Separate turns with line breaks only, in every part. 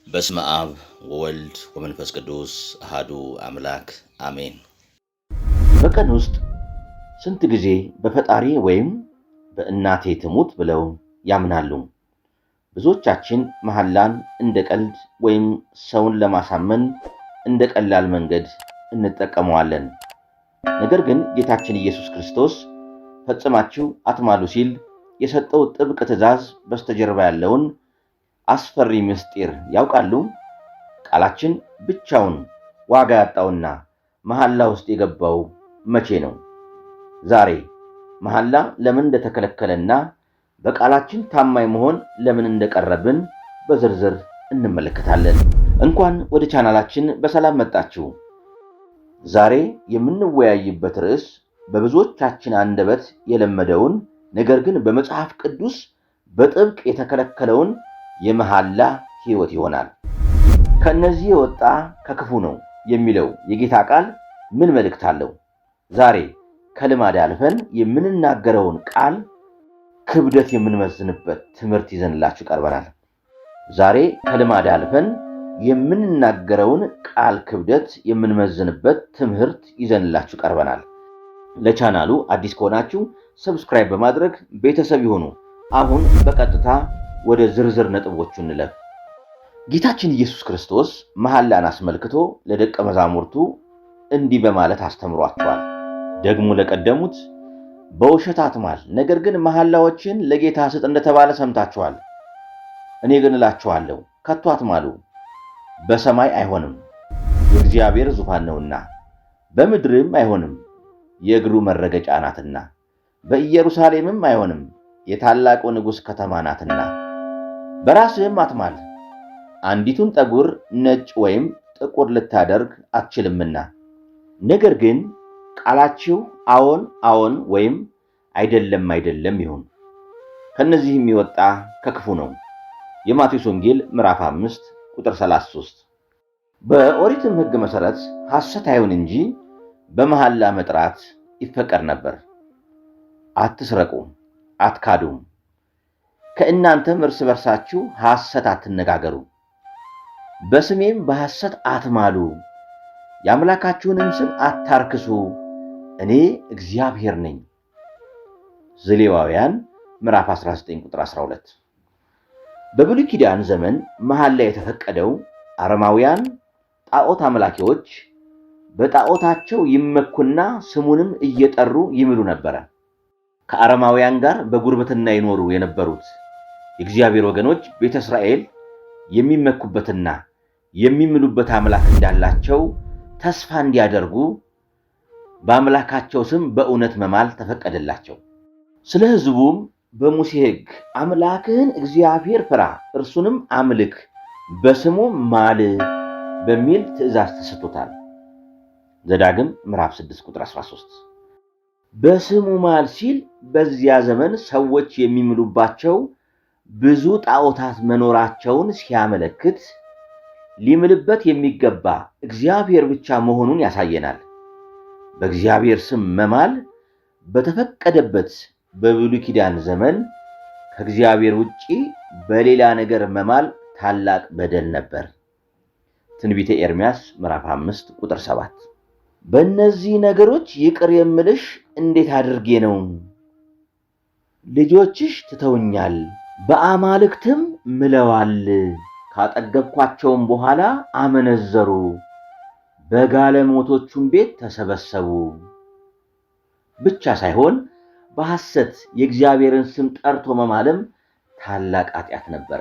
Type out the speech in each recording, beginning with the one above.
በስመ አብ ወወልድ ወመንፈስ ቅዱስ አሐዱ አምላክ አሜን። በቀን ውስጥ ስንት ጊዜ በፈጣሪ ወይም በእናቴ ትሙት ብለው ያምናሉ? ብዙዎቻችን መሐላን እንደ ቀልድ ወይም ሰውን ለማሳመን እንደ ቀላል መንገድ እንጠቀመዋለን። ነገር ግን ጌታችን ኢየሱስ ክርስቶስ ፈጽማችሁ አትማሉ ሲል የሰጠው ጥብቅ ትእዛዝ በስተጀርባ ያለውን አስፈሪ ምስጢር ያውቃሉ? ቃላችን ብቻውን ዋጋ ያጣውና መሐላ ውስጥ የገባው መቼ ነው? ዛሬ መሐላ ለምን እንደተከለከለና በቃላችን ታማኝ መሆን ለምን እንደቀረብን በዝርዝር እንመለከታለን። እንኳን ወደ ቻናላችን በሰላም መጣችሁ። ዛሬ የምንወያይበት ርዕስ በብዙዎቻችን አንደበት የለመደውን ነገር ግን በመጽሐፍ ቅዱስ በጥብቅ የተከለከለውን የመሐላ ሕይወት ይሆናል። ከነዚህ የወጣ ከክፉ ነው የሚለው የጌታ ቃል ምን መልእክት አለው? ዛሬ ከልማድ አልፈን የምንናገረውን ቃል ክብደት የምንመዝንበት ትምህርት ይዘንላችሁ ቀርበናል። ዛሬ ከልማድ አልፈን የምንናገረውን ቃል ክብደት የምንመዝንበት ትምህርት ይዘንላችሁ ቀርበናል። ለቻናሉ አዲስ ከሆናችሁ ሰብስክራይብ በማድረግ ቤተሰብ ይሁኑ። አሁን በቀጥታ ወደ ዝርዝር ነጥቦቹ እንለፍ። ጌታችን ኢየሱስ ክርስቶስ መሐላን አስመልክቶ ለደቀ መዛሙርቱ እንዲህ በማለት አስተምሯቸዋል። ደግሞ ለቀደሙት በውሸት አትማል፣ ነገር ግን መሐላዎችን ለጌታ ስጥ እንደተባለ ሰምታችኋል። እኔ ግን እላችኋለሁ ከቶ አትማሉ። በሰማይ አይሆንም፣ የእግዚአብሔር ዙፋን ነውና፣ በምድርም አይሆንም፣ የእግሩ መረገጫ ናትና፣ በኢየሩሳሌምም አይሆንም፣ የታላቁ ንጉሥ ከተማ ናትና። በራስህም አትማል፣ አንዲቱን ጠጉር ነጭ ወይም ጥቁር ልታደርግ አትችልምና። ነገር ግን ቃላችሁ አዎን አዎን ወይም አይደለም አይደለም ይሁን። ከነዚህም የወጣ ከክፉ ነው። የማቴዎስ ወንጌል ምዕራፍ 5 ቁጥር 33። በኦሪትም ሕግ መሠረት ሐሰት አይሁን እንጂ በመሐላ መጥራት ይፈቀድ ነበር። አትስረቁ፣ አትካዱም፣ ከእናንተም እርስ በርሳችሁ ሐሰት አትነጋገሩ፣ በስሜም በሐሰት አትማሉ፣ የአምላካችሁንም ስም አታርክሱ፣ እኔ እግዚአብሔር ነኝ። ዘሌዋውያን ምዕራፍ 19 ቁጥር 12። በብሉይ ኪዳን ዘመን መሐላ የተፈቀደው አረማውያን ጣዖት አምላኪዎች በጣዖታቸው ይመኩና ስሙንም እየጠሩ ይምሉ ነበረ። ከአረማውያን ጋር በጉርብትና ይኖሩ የነበሩት የእግዚአብሔር ወገኖች ቤተ እስራኤል የሚመኩበትና የሚምሉበት አምላክ እንዳላቸው ተስፋ እንዲያደርጉ በአምላካቸው ስም በእውነት መማል ተፈቀደላቸው። ስለ ሕዝቡም በሙሴ ሕግ አምላክህን እግዚአብሔር ፍራ፣ እርሱንም አምልክ፣ በስሙ ማል በሚል ትእዛዝ ተሰጥቶታል። ዘዳግም ምዕራፍ 6 ቁጥር 13። በስሙ ማል ሲል በዚያ ዘመን ሰዎች የሚምሉባቸው ብዙ ጣዖታት መኖራቸውን ሲያመለክት ሊምልበት የሚገባ እግዚአብሔር ብቻ መሆኑን ያሳየናል። በእግዚአብሔር ስም መማል በተፈቀደበት በብሉይ ኪዳን ዘመን ከእግዚአብሔር ውጪ በሌላ ነገር መማል ታላቅ በደል ነበር። ትንቢተ ኤርምያስ ምዕራፍ 5 ቁጥር 7። በእነዚህ ነገሮች ይቅር የምልሽ እንዴት አድርጌ ነው? ልጆችሽ ትተውኛል፣ በአማልክትም ምለዋል፣ ካጠገብኳቸውም በኋላ አመነዘሩ፣ በጋለሞቶቹም ቤት ተሰበሰቡ። ብቻ ሳይሆን በሐሰት የእግዚአብሔርን ስም ጠርቶ መማልም ታላቅ ኃጢአት ነበረ።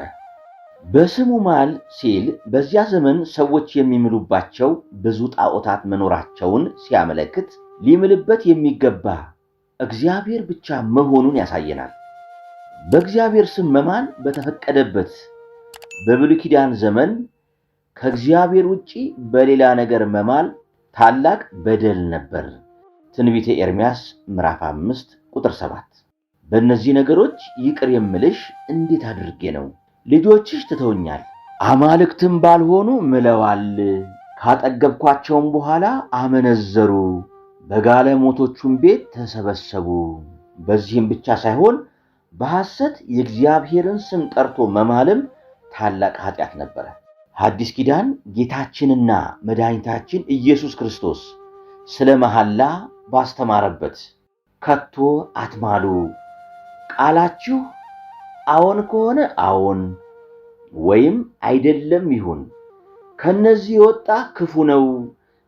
በስሙ ማል ሲል በዚያ ዘመን ሰዎች የሚምሉባቸው ብዙ ጣዖታት መኖራቸውን ሲያመለክት ሊምልበት የሚገባ እግዚአብሔር ብቻ መሆኑን ያሳየናል። በእግዚአብሔር ስም መማል በተፈቀደበት በብሉይ ኪዳን ዘመን ከእግዚአብሔር ውጪ በሌላ ነገር መማል ታላቅ በደል ነበር። ትንቢተ ኤርምያስ ምዕራፍ 5 ቁጥር 7። በእነዚህ ነገሮች ይቅር የምልሽ እንዴት አድርጌ ነው? ልጆችሽ ትተውኛል፣ አማልክትም ባልሆኑ ምለዋል፣ ካጠገብኳቸውም በኋላ አመነዘሩ፣ በጋለሞቶቹም ቤት ተሰበሰቡ። በዚህም ብቻ ሳይሆን በሐሰት የእግዚአብሔርን ስም ጠርቶ መማልም ታላቅ ኃጢአት ነበረ። ሐዲስ ኪዳን ጌታችንና መድኃኒታችን ኢየሱስ ክርስቶስ ስለ መሐላ ባስተማረበት ከቶ አትማሉ፣ ቃላችሁ አዎን ከሆነ አዎን ወይም አይደለም ይሁን፣ ከነዚህ የወጣ ክፉ ነው።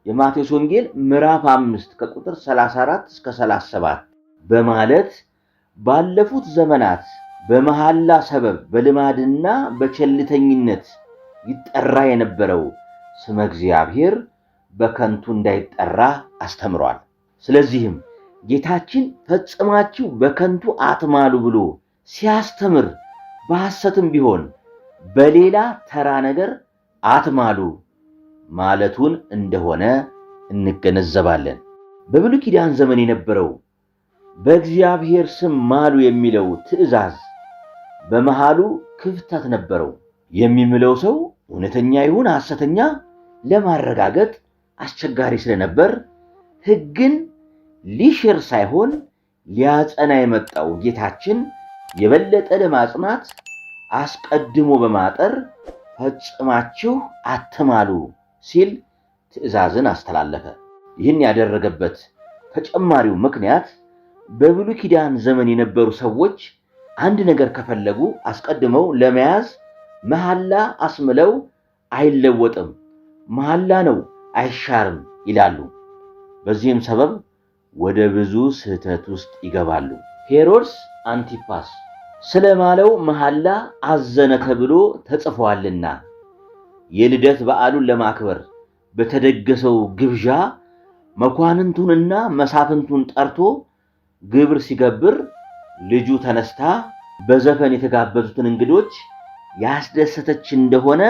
የማቴዎስ ወንጌል ምዕራፍ 5 ከቁጥር 34 እስከ 37 በማለት ባለፉት ዘመናት በመሐላ ሰበብ በልማድና በቸልተኝነት ይጠራ የነበረው ስመ እግዚአብሔር በከንቱ እንዳይጠራ አስተምሯል። ስለዚህም ጌታችን ፈጽማችሁ በከንቱ አትማሉ ብሎ ሲያስተምር በሐሰትም ቢሆን በሌላ ተራ ነገር አትማሉ ማለቱን እንደሆነ እንገነዘባለን። በብሉይ ኪዳን ዘመን የነበረው በእግዚአብሔር ስም ማሉ የሚለው ትእዛዝ በመሃሉ ክፍተት ነበረው። የሚምለው ሰው እውነተኛ ይሁን ሐሰተኛ ለማረጋገጥ አስቸጋሪ ስለነበር ሕግን ሊሽር ሳይሆን ሊያጸና የመጣው ጌታችን የበለጠ ለማጽናት አስቀድሞ በማጠር ፈጽማችሁ አትማሉ ሲል ትእዛዝን አስተላለፈ። ይህን ያደረገበት ተጨማሪው ምክንያት በብሉይ ኪዳን ዘመን የነበሩ ሰዎች አንድ ነገር ከፈለጉ አስቀድመው ለመያዝ መሐላ አስምለው አይለወጥም፣ መሐላ ነው አይሻርም ይላሉ። በዚህም ሰበብ ወደ ብዙ ስህተት ውስጥ ይገባሉ። ሄሮድስ አንቲፓስ ስለማለው መሐላ አዘነ ተብሎ ተጽፏልና የልደት በዓሉን ለማክበር በተደገሰው ግብዣ መኳንንቱንና መሳፍንቱን ጠርቶ ግብር ሲገብር ልጁ ተነስታ በዘፈን የተጋበዙትን እንግዶች ያስደሰተች እንደሆነ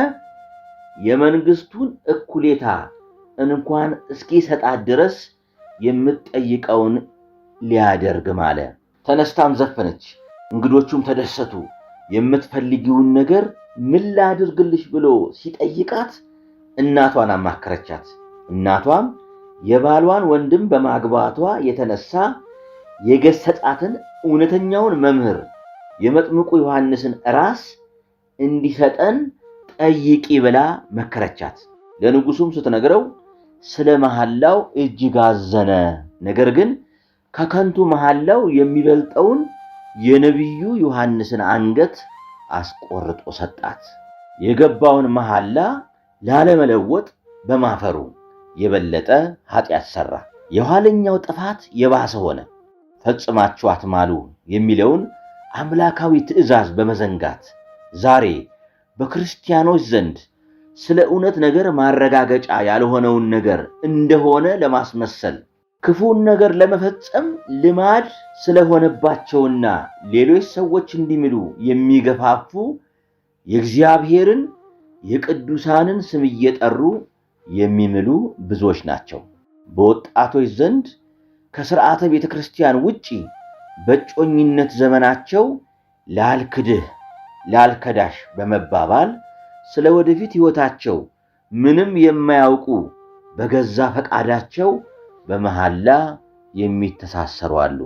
የመንግስቱን እኩሌታ እንኳን እስኪሰጣት ድረስ የምትጠይቀውን ሊያደርግ ማለ። ተነስታም ዘፈነች፣ እንግዶቹም ተደሰቱ። የምትፈልጊውን ነገር ምን ላድርግልሽ ብሎ ሲጠይቃት እናቷን አማከረቻት። እናቷም የባሏን ወንድም በማግባቷ የተነሳ የገሰጻትን እውነተኛውን መምህር የመጥምቁ ዮሐንስን ራስ እንዲሰጠን ጠይቂ ብላ መከረቻት። ለንጉሱም ስትነግረው ስለ መሐላው እጅግ አዘነ። ነገር ግን ከከንቱ መሐላው የሚበልጠውን የነቢዩ ዮሐንስን አንገት አስቆርጦ ሰጣት። የገባውን መሐላ ላለመለወጥ በማፈሩ የበለጠ ኃጢአት ሠራ። የኋለኛው ጥፋት የባሰ ሆነ። ፈጽማችሁ አትማሉ የሚለውን አምላካዊ ትእዛዝ በመዘንጋት ዛሬ በክርስቲያኖች ዘንድ ስለ እውነት ነገር ማረጋገጫ ያልሆነውን ነገር እንደሆነ ለማስመሰል ክፉን ነገር ለመፈጸም ልማድ ስለሆነባቸውና ሌሎች ሰዎች እንዲምሉ የሚገፋፉ የእግዚአብሔርን የቅዱሳንን ስም እየጠሩ የሚምሉ ብዙዎች ናቸው። በወጣቶች ዘንድ ከሥርዓተ ቤተ ክርስቲያን ውጪ በጮኝነት ዘመናቸው ላልክድህ ላልከዳሽ በመባባል ስለ ወደፊት ሕይወታቸው ምንም የማያውቁ በገዛ ፈቃዳቸው በመሐላ የሚተሳሰሩ አሉ።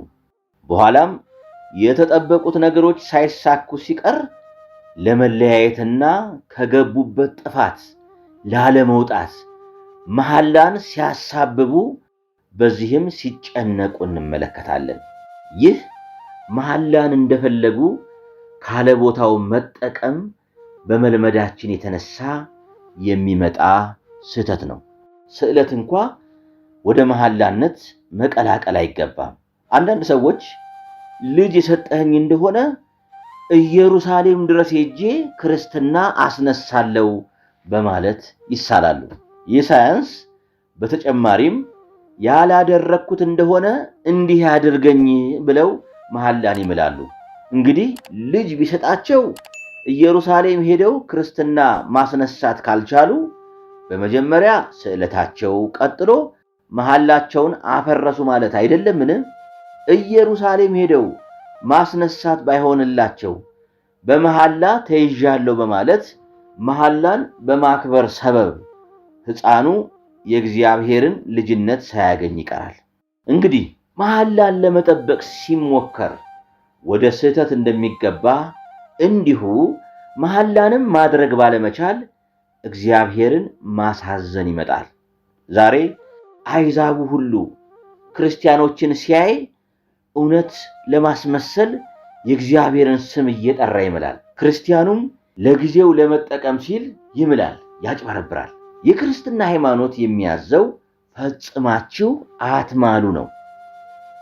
በኋላም የተጠበቁት ነገሮች ሳይሳኩ ሲቀር ለመለያየትና ከገቡበት ጥፋት ላለመውጣት መሐላን ሲያሳብቡ በዚህም ሲጨነቁ እንመለከታለን። ይህ መሐላን እንደፈለጉ ካለ ቦታው መጠቀም በመልመዳችን የተነሳ የሚመጣ ስህተት ነው። ስዕለት እንኳ ወደ መሐላነት መቀላቀል አይገባም። አንዳንድ ሰዎች ልጅ የሰጠኸኝ እንደሆነ ኢየሩሳሌም ድረስ ሄጄ ክርስትና አስነሳለሁ በማለት ይሳላሉ። ይህ ሳያንስ በተጨማሪም ያላደረግኩት እንደሆነ እንዲህ ያድርገኝ ብለው መሐላን ይምላሉ። እንግዲህ ልጅ ቢሰጣቸው ኢየሩሳሌም ሄደው ክርስትና ማስነሳት ካልቻሉ በመጀመሪያ ስዕለታቸው፣ ቀጥሎ መሐላቸውን አፈረሱ ማለት አይደለምን? ኢየሩሳሌም ሄደው ማስነሳት ባይሆንላቸው በመሐላ ተይዣለሁ በማለት መሐላን በማክበር ሰበብ ሕፃኑ የእግዚአብሔርን ልጅነት ሳያገኝ ይቀራል። እንግዲህ መሐላን ለመጠበቅ ሲሞከር ወደ ስህተት እንደሚገባ እንዲሁ መሐላንም ማድረግ ባለመቻል እግዚአብሔርን ማሳዘን ይመጣል። ዛሬ አሕዛቡ ሁሉ ክርስቲያኖችን ሲያይ እውነት ለማስመሰል የእግዚአብሔርን ስም እየጠራ ይምላል። ክርስቲያኑም ለጊዜው ለመጠቀም ሲል ይምላል፣ ያጭበረብራል። የክርስትና ሃይማኖት የሚያዘው ፈጽማችሁ አትማሉ ነው።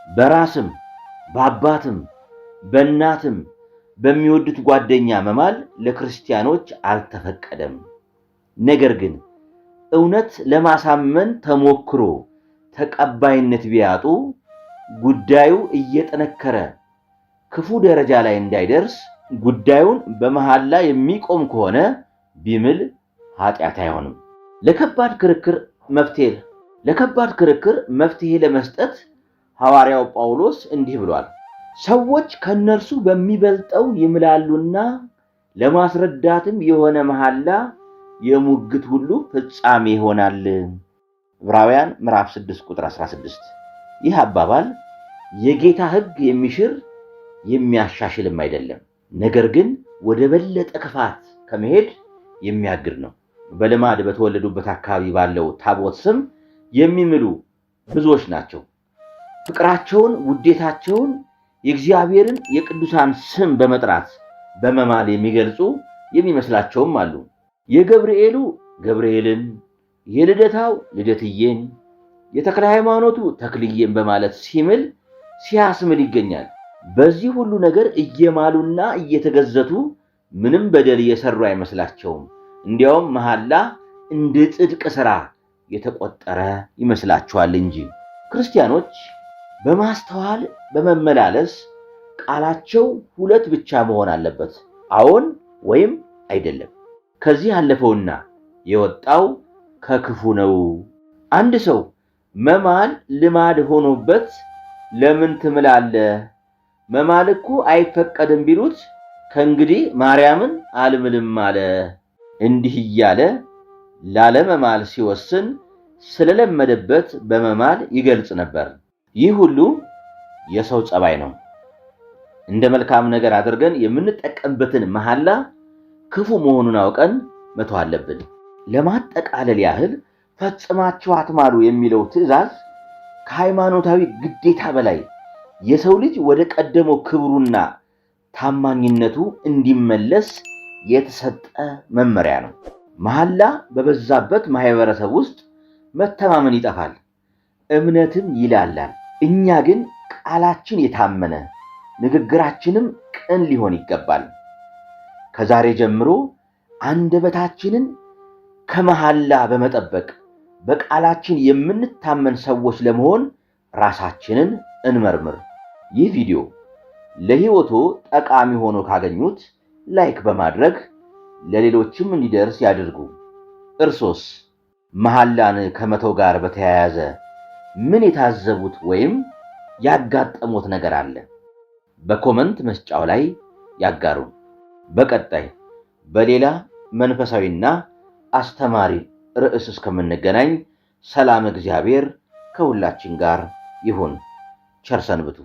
በራስም በአባትም በእናትም በሚወዱት ጓደኛ መማል ለክርስቲያኖች አልተፈቀደም። ነገር ግን እውነት ለማሳመን ተሞክሮ ተቀባይነት ቢያጡ ጉዳዩ እየጠነከረ ክፉ ደረጃ ላይ እንዳይደርስ ጉዳዩን በመሐላ የሚቆም ከሆነ ቢምል ኃጢአት አይሆንም። ለከባድ ክርክር መፍትሄ ለመስጠት ሐዋርያው ጳውሎስ እንዲህ ብሏል። ሰዎች ከነርሱ በሚበልጠው ይምላሉና ለማስረዳትም የሆነ መሐላ የሙግት ሁሉ ፍጻሜ ይሆናል። ዕብራውያን ምዕራፍ 6 ቁጥር 16። ይህ አባባል የጌታ ሕግ የሚሽር የሚያሻሽልም አይደለም፣ ነገር ግን ወደ በለጠ ክፋት ከመሄድ የሚያግድ ነው። በልማድ በተወለዱበት አካባቢ ባለው ታቦት ስም የሚምሉ ብዙዎች ናቸው። ፍቅራቸውን፣ ውዴታቸውን የእግዚአብሔርን የቅዱሳን ስም በመጥራት በመማል የሚገልጹ የሚመስላቸውም አሉ። የገብርኤሉ ገብርኤልን፣ የልደታው ልደትዬን፣ የተክለ ሃይማኖቱ ተክልዬን በማለት ሲምል ሲያስምል ይገኛል። በዚህ ሁሉ ነገር እየማሉና እየተገዘቱ ምንም በደል እየሰሩ አይመስላቸውም። እንዲያውም መሐላ እንደ ጽድቅ ሥራ የተቆጠረ ይመስላቸዋል እንጂ። ክርስቲያኖች በማስተዋል በመመላለስ ቃላቸው ሁለት ብቻ መሆን አለበት፣ አዎን ወይም አይደለም። ከዚህ ያለፈውና የወጣው ከክፉ ነው። አንድ ሰው መማል ልማድ ሆኖበት ለምን ትምላለህ? መማል እኮ አይፈቀድም ቢሉት ከእንግዲህ ማርያምን አልምልም አለ። እንዲህ እያለ ላለመማል ሲወስን ስለለመደበት በመማል ይገልጽ ነበር። ይህ ሁሉ የሰው ጸባይ ነው። እንደ መልካም ነገር አድርገን የምንጠቀምበትን መሐላ ክፉ መሆኑን አውቀን መተው አለብን። ለማጠቃለል ያህል ፈጽማችሁ አትማሉ የሚለው ትእዛዝ ከሃይማኖታዊ ግዴታ በላይ የሰው ልጅ ወደ ቀደመው ክብሩና ታማኝነቱ እንዲመለስ የተሰጠ መመሪያ ነው። መሐላ በበዛበት ማህበረሰብ ውስጥ መተማመን ይጠፋል፣ እምነትም ይላላል። እኛ ግን ቃላችን የታመነ ንግግራችንም ቅን ሊሆን ይገባል። ከዛሬ ጀምሮ አንደበታችንን ከመሐላ በመጠበቅ በቃላችን የምንታመን ሰዎች ለመሆን ራሳችንን እንመርምር። ይህ ቪዲዮ ለሕይወቶ ጠቃሚ ሆኖ ካገኙት ላይክ በማድረግ ለሌሎችም እንዲደርስ ያድርጉ። እርሶስ መሐላን ከመተው ጋር በተያያዘ ምን የታዘቡት ወይም ያጋጠሙት ነገር አለ? በኮመንት መስጫው ላይ ያጋሩን። በቀጣይ በሌላ መንፈሳዊና አስተማሪ ርዕስ እስከምንገናኝ ሰላም እግዚአብሔር ከሁላችን ጋር ይሁን። ቸር ሰንብቱ።